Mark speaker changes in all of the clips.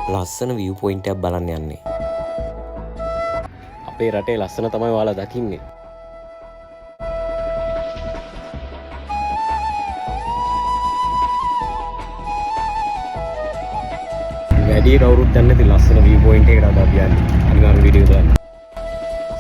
Speaker 1: ලස්සන view point එකක් බලන්න යන්නේ. අපේ රටේ ලස්සන තමයි ඔයාලා දකින්නේ. වැඩි කවුරුත් දන්නේ නැති ලස්සන view point එකකට අද අපි යන්නේ. අනිවාර්ය වීඩියෝ බලන්න.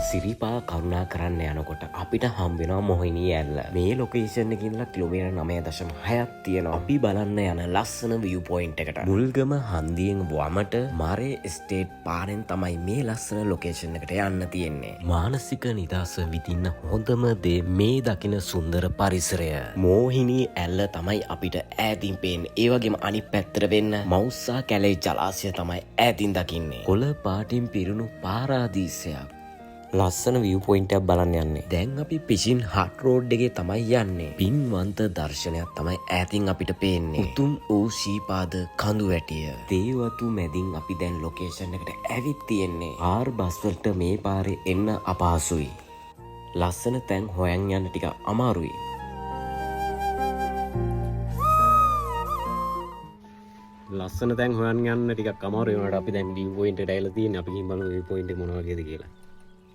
Speaker 1: සිරිපා කරුණා කරන්න යනකොට අපිට හම් වෙනවා මොහිනී ඇල්ල. මේ ලොකේෂන් එකේ ඉඳලා කිලෝමීටර් 9.6ක් තියෙනවා. අපි බලන්න යන ලස්සන view point එකට. මුල්ගම හන්දියෙන් වමට මාරේ එස්ටේට් පාරෙන් තමයි මේ ලස්සන ලොකේෂන් එකට යන්න තියෙන්නේ. මානසික නිදහස විඳින්න හොඳම දේ මේ දකින සුන්දර පරිසරය. මොහිනී ඇල්ල තමයි අපිට ඈතින් පේන්නේ. ඒ වගේම අනිත් පැත්තට වෙන්න මවුස්සා කැලේ ජලාශය තමයි ඈතින් දකින්නේ. කොළ පාටින් පිරුණු පාරාදීසයක්. ලස්සන view point එකක් බලන්න යන්නේ. දැන් අපි පිෂින් හට් රෝඩ් එකේ තමයි යන්නේ. පින්වන්ත දර්ශනයක් තමයි ඈතින් අපිට පේන්නේ. උතුම් වූ ශීපාද කඳු වැටිය. තේවතු මැදින් අපි දැන් ලොකේෂන් එකට ඇවිත් තියෙන්නේ. ආර් බස් වලට මේ පාරේ එන්න අපහසුයි. ලස්සන තැන් හොයන් යන්න ටික අමාරුයි. ලස්සන තැන් හොයන් යන්න ටිකක් අමාරුයි වුණාට අපි දැන් view point එකට ඇවිල්ලා තියෙන්නේ. අපි ගිහින් බලමු view point එක මොන වගේද කියලා.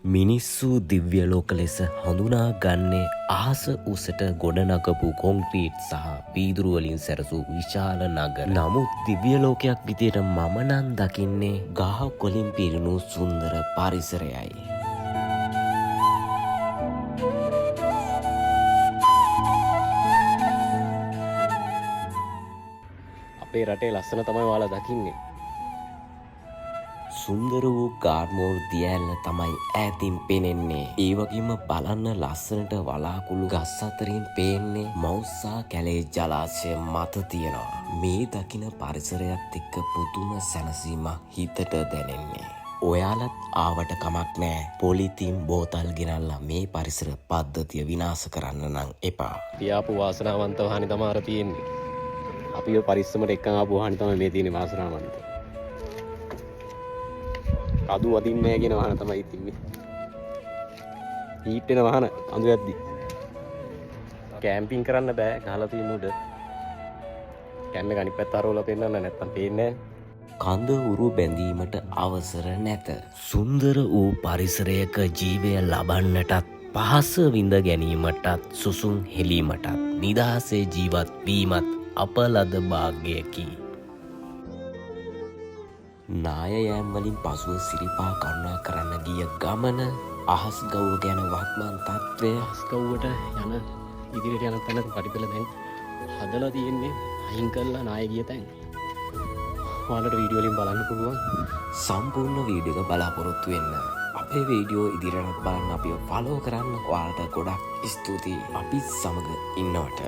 Speaker 1: මිනිස්සු දිව්‍ය ලෝක ලෙස හඳුනා ගන්නේ අහස උසට ගොඩනගපු කොන්ක්‍රීට් සහ පීදුරු වලින් සැරසූ විශාල නගර. නමුත් දිව්‍ය ලෝකයක් විදියට මම නම් දකින්නේ ගහක් වලින් පිරුණු සුන්දර පරිසරයයි. අපේ රටේ ලස්සන තමයි ඔයාලා දකින්නේ. සුන්දර වූ ගාර්මෝර් දියැල්ල තමයි ඈතින් පෙනෙන්නේ. ඒ වගේම බලන්න ලස්සනට වලාකුළු ගස් අතරින් පේන්නේ මවුස්සා කැලේ ජලාශය මත තියෙනවා. මේ දකින පරිසරයත් එක්ක පුදුම සැනසීමක් හිතට දැනෙන්නේ. ඔයාලත් ආවට කමක් නෑ. පොලිතීන් බෝතල් ගෙනල්ලා මේ පරිසර පද්ධතිය විනාශ කරන්න නම් එපා. පියාපු වාසනාවන්ත වහනි තමයි අර තියෙන්නේ. අපි ඔය පරිස්සමට එක්කන් ආපු වහනි තමයි මේ තියෙන්නේ වාසනාවන්ත. අදු වදින්නේ නැහැ කියන වාහන තමයි තින්නේ. හීට් වෙන වාහන අඳු යද්දි. කැම්පින් කරන්න බෑ ගහලා තියෙන උඩ. කැම් එක අනිත් පැත්ත හරවලා පෙන්නන්න නැත්තම් පේන්නේ නැහැ. කඳ උරු බැඳීමට අවසර නැත. සුන්දර වූ පරිසරයක ජීවය ලබන්නටත් පහස විඳ ගැනීමටත් සුසුම් හෙලීමටත් නිදහසේ ජීවත් වීමත් අපලද භාග්‍යයකි. නායයෑම් වලින් පසුව සිරිපා කරුණා කරන්න ගිය ගමන අහස් ගව්ව ගැන වත්මන් තත්ත්වය. අහස් ගව්වට යන ඉදිරියට යන තැන පටිපෙළ දැන් හදලා තියෙන්නේ අයින් කරලා නාය ගිය තැන්. ඔයාලට වීඩියෝ වලින් බලන්න පුළුවන්. සම්පූර්ණ වීඩියෝ එක බලාපොරොත්තු වෙන්න. අපේ වීඩියෝ ඉදිරියට බලන්න අපිව ෆලෝ කරන්න. ඔයාලට ගොඩක් ස්තුතියි අපි සමග ඉන්නවට.